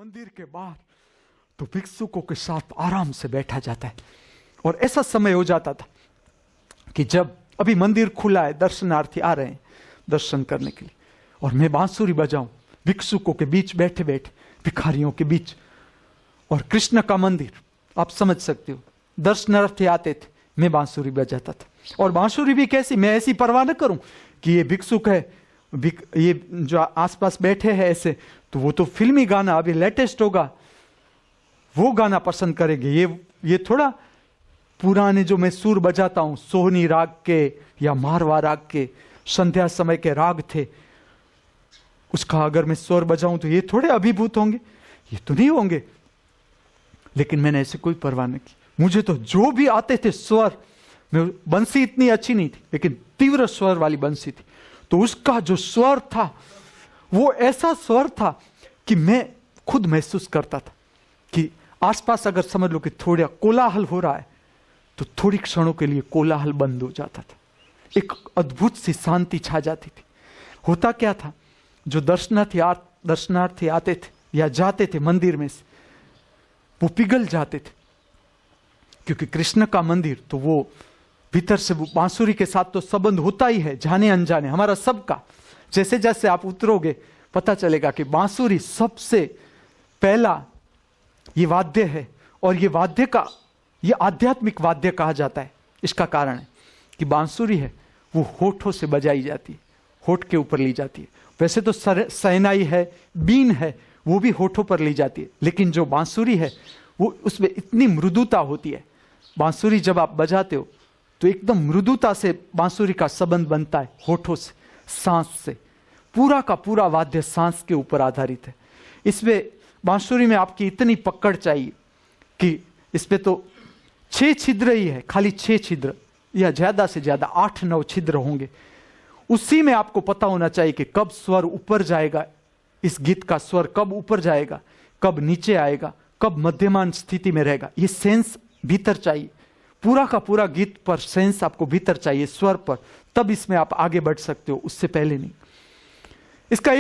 मंदिर के बाहर तो भिक्षुकों के साथ आराम से बैठा जाता है। और ऐसा समय हो जाता था कि जब अभी मंदिर खुला है, दर्शनार्थी आ रहे हैं दर्शन करने के लिए, और मैं बांसुरी बजाऊं भिक्षुकों के बीच बैठे बैठे, भिखारियों के बीच, और कृष्ण का मंदिर, आप समझ सकते हो, दर्शनार्थी आते थे, मैं बांसुरी बजाता था। और बांसुरी भी कैसी, मैं ऐसी परवाह न करूं कि ये भिक्षुक है, ये जो आसपास बैठे हैं ऐसे, तो वो तो फिल्मी गाना अभी लेटेस्ट होगा, वो गाना पसंद करेंगे। ये थोड़ा पुराने जो मैं सुर बजाता हूं, सोहनी राग के या मारवा राग के, संध्या समय के राग थे, उसका अगर मैं स्वर बजाऊं तो ये थोड़े अभिभूत होंगे, ये तो नहीं होंगे। लेकिन मैंने ऐसे कोई परवाह नहीं की, मुझे तो जो भी आते थे स्वर, मैं बंसी इतनी अच्छी नहीं थी लेकिन तीव्र स्वर वाली बंसी थी, तो उसका जो स्वर था वो ऐसा स्वर था कि मैं खुद महसूस करता था कि आसपास अगर समझ लो कि थोड़ा कोलाहल हो रहा है तो थोड़ी क्षणों के लिए कोलाहल बंद हो जाता था, एक अद्भुत सी शांति छा जाती थी। होता क्या था, जो दर्शनार्थी आते थे या जाते थे मंदिर में से, वो पिघल जाते थे, क्योंकि कृष्ण का मंदिर तो वो भीतर से बांसुरी के साथ तो संबंध होता ही है, जाने अनजाने हमारा सबका। जैसे जैसे आप उतरोगे पता चलेगा कि बांसुरी सबसे पहला ये वाद्य है, और ये वाद्य का, ये आध्यात्मिक वाद्य कहा जाता है। इसका कारण है कि बांसुरी है वो होठों से बजाई जाती है, होठ के ऊपर ली जाती है। वैसे तो सहनाई है, बीन है, वो भी होठों पर ली जाती है, लेकिन जो बांसुरी है वो उसमें इतनी मृदुता होती है। बांसुरी जब आप बजाते हो तो एकदम मृदुता से बांसुरी का संबंध बनता है, होठों से, सांस से। पूरा का पूरा वाद्य सांस के ऊपर आधारित है। इसमें बांसुरी में आपकी इतनी पकड़ चाहिए कि इसमें तो 6 छिद्र ही है, खाली 6 छिद्र या ज्यादा से ज्यादा 8-9 छिद्र होंगे। उसी में आपको पता होना चाहिए कि कब स्वर ऊपर जाएगा, इस गीत का स्वर कब ऊपर जाएगा, कब नीचे आएगा, कब मध्यमान स्थिति में रहेगा। ये सेंस भीतर चाहिए, पूरा का पूरा गीत पर सेंस आपको भीतर चाहिए, स्वर पर, तब इसमें आप आगे बढ़ सकते हो, उससे पहले नहीं। इसका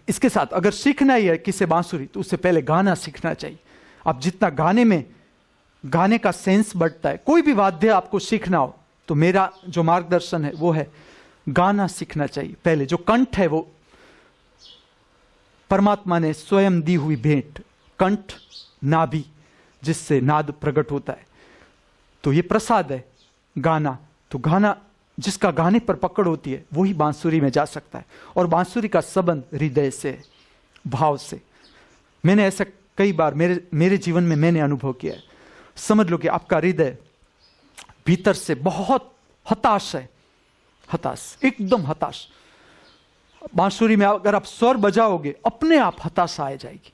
इसके साथ अगर सीखना ही है किसे बांसुरी, तो उससे पहले गाना सीखना चाहिए। आप जितना गाने का सेंस बढ़ता है, कोई भी वाद्य आपको सीखना हो तो मेरा जो मार्गदर्शन है वो है गाना सीखना चाहिए पहले। जो कंठ है वो परमात्मा ने स्वयं दी हुई भेंट, कंठ नाभि जिससे नाद प्रकट होता है, तो ये प्रसाद है गाना। तो गाना जिसका गाने पर पकड़ होती है वही बांसुरी में जा सकता है। और बांसुरी का संबंध हृदय से, भाव से। मैंने ऐसा कई बार मेरे जीवन में मैंने अनुभव किया है। समझ लो कि आपका हृदय भीतर से बहुत हताश है, हताश, एकदम हताश। बांसुरी में अगर आप स्वर बजाओगे अपने आप हताशा आ जाएगी।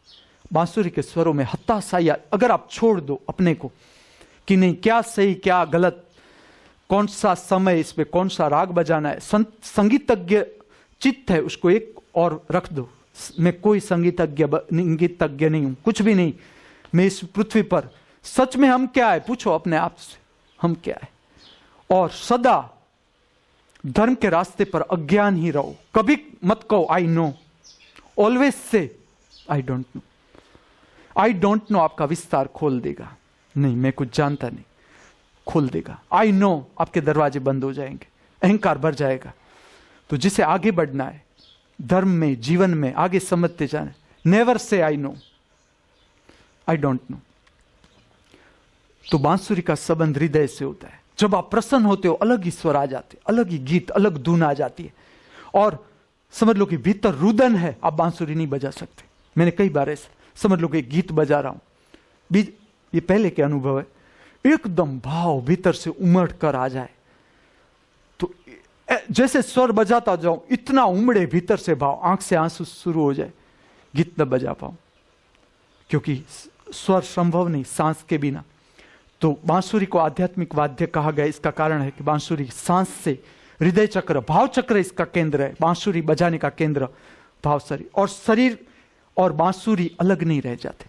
बांसुरी के स्वरों में हताशा, या अगर आप छोड़ दो अपने को कि नहीं क्या सही क्या गलत, कौन सा समय इसमें कौन सा राग बजाना है, संगीतज्ञ चित्त है उसको एक और रख दो। मैं कोई संगीतज्ञ नहीं हूं, कुछ भी नहीं। मैं इस पृथ्वी पर सच में हम क्या है, पूछो अपने आप से, हम क्या है। और सदा धर्म के रास्ते पर अज्ञान ही रहो, कभी मत कहो I know, always say I don't know. I don't know आपका विस्तार खोल देगा, नहीं मैं कुछ जानता नहीं, खोल देगा। आई नो आपके दरवाजे बंद हो जाएंगे, अहंकार बढ़ जाएगा। तो जिसे आगे बढ़ना है धर्म में, जीवन में आगे समझते जाना, never say I know, I don't know. तो बांसुरी का संबंध हृदय से होता है। जब आप प्रसन्न होते हो अलग ही स्वर आ जाते, अलग ही गीत, अलग धुन आ जाती है। और समझ लो कि भीतर रुदन है, आप बांसुरी नहीं बजा सकते। मैंने कई बार ऐसा, समझ लो कि गीत बजा रहा हूं, ये पहले के अनुभव है, एकदम भाव भीतर से उमड़ कर आ जाए, तो जैसे स्वर बजाता जाऊं इतना उमड़े भीतर से भाव, आंख से आंसू शुरू हो जाए, गीत न बजा पाऊं, क्योंकि स्वर संभव नहीं सांस के बिना। तो बांसुरी को आध्यात्मिक वाद्य कहा गया, इसका कारण है कि बांसुरी सांस से, हृदय चक्र, भाव चक्र इसका केंद्र है। बांसुरी बजाने का केंद्र भाव शरीर, और शरीर और बांसुरी अलग नहीं रह जाते।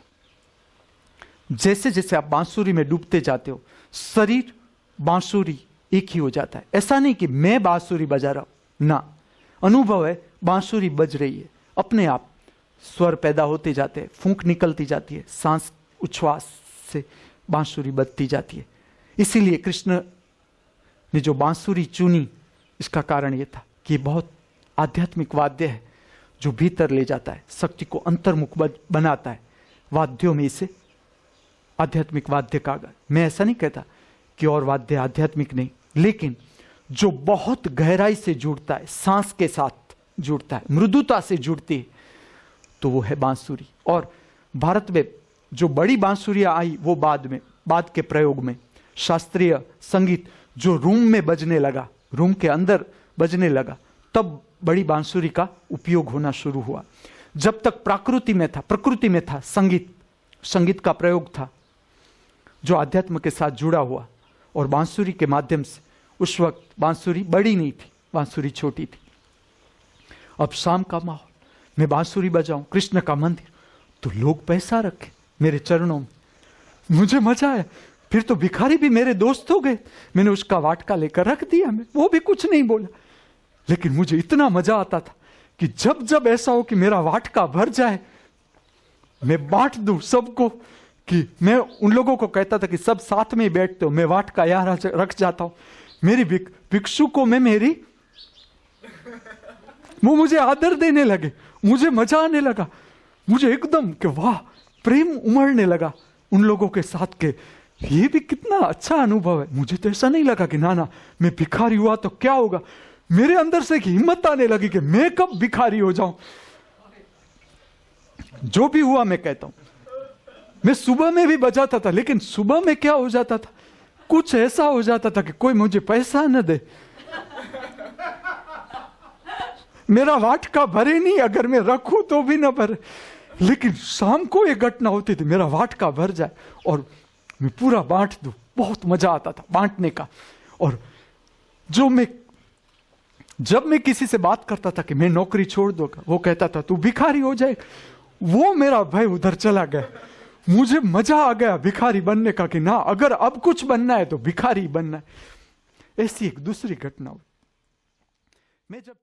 जैसे जैसे आप बांसुरी में डूबते जाते हो, शरीर बांसुरी एक ही हो जाता है। ऐसा नहीं कि मैं बांसुरी बजा रहा हूं ना, अनुभव है बांसुरी बज रही है अपने आप, स्वर पैदा होते जाते हैं, फूंक निकलती जाती है, सांस उच्छ्वास से बांसुरी बजती जाती है। इसीलिए कृष्ण ने जो बांसुरी चुनी, इसका कारण यह था कि बहुत आध्यात्मिक वाद्य है जो भीतर ले जाता है, शक्ति को अंतर्मुख बनाता है। वाद्यों में इसे आध्यात्मिक वाद्य कहा गया। मैं ऐसा नहीं कहता कि और वाद्य आध्यात्मिक नहीं, लेकिन जो बहुत गहराई से जुड़ता है, सांस के साथ जुड़ता है, मृदुता से जुड़ती है, तो वो है बांसुरी। और भारत में जो बड़ी बांसुरियां आई वो बाद के प्रयोग में शास्त्रीय संगीत जो रूम में बजने लगा, रूम के अंदर बजने लगा, तब बड़ी बांसुरी का उपयोग होना शुरू हुआ। जब तक प्रकृति में था संगीत का प्रयोग था जो अध्यात्म के साथ जुड़ा हुआ, और बांसुरी के माध्यम से उस वक्त बांसुरी बड़ी नहीं थी, बांसुरी छोटी थी। अब शाम का माहौल, मैं बांसुरी बजाऊं, कृष्ण का मंदिर, तो लोग पैसा रखे मेरे चरणों में, मुझे मजा आया। फिर तो भिखारी भी मेरे दोस्त हो गए, मैंने उसका वाटका लेकर रख दिया, मैं वो भी कुछ नहीं बोला, लेकिन मुझे इतना मजा आता था कि जब जब ऐसा हो कि मेरा वाटका भर जाए, मैं बांट दूं सबको। कि मैं उन लोगों को कहता था कि सब साथ में ही बैठते हो, मैं वाटका यहां रख जाता हूं, मेरी भिक्षु को वो मुझे आदर देने लगे, मुझे मजा आने लगा, मुझे एकदम कि वाह, प्रेम उमड़ने लगा उन लोगों के साथ के ये भी कितना अच्छा अनुभव है। मुझे तो ऐसा नहीं लगा कि ना मैं भिखारी हुआ तो क्या होगा, मेरे अंदर से एक हिम्मत आने लगी कि मैं कब भिखारी हो जाऊं। जो भी हुआ मैं कहता हूं, मैं सुबह में भी बजाता था, लेकिन सुबह में क्या हो जाता था, कुछ ऐसा हो जाता था कि कोई मुझे पैसा न दे, मेरा वाटका भरे नहीं, अगर मैं रखूं तो भी ना भरे, लेकिन शाम को एक घटना होती थी, मेरा वाटका भर जाए और मैं पूरा बांट दूं। बहुत मजा आता था बांटने का। और जब मैं किसी से बात करता था कि मैं नौकरी छोड़ दूंगा, वो कहता था तू भिखारी हो जाए, वो मेरा भय उधर चला गया। मुझे मजा आ गया भिखारी बनने का कि ना, अगर अब कुछ बनना है तो भिखारी बनना है। ऐसी एक दूसरी घटना हुई। मैं जब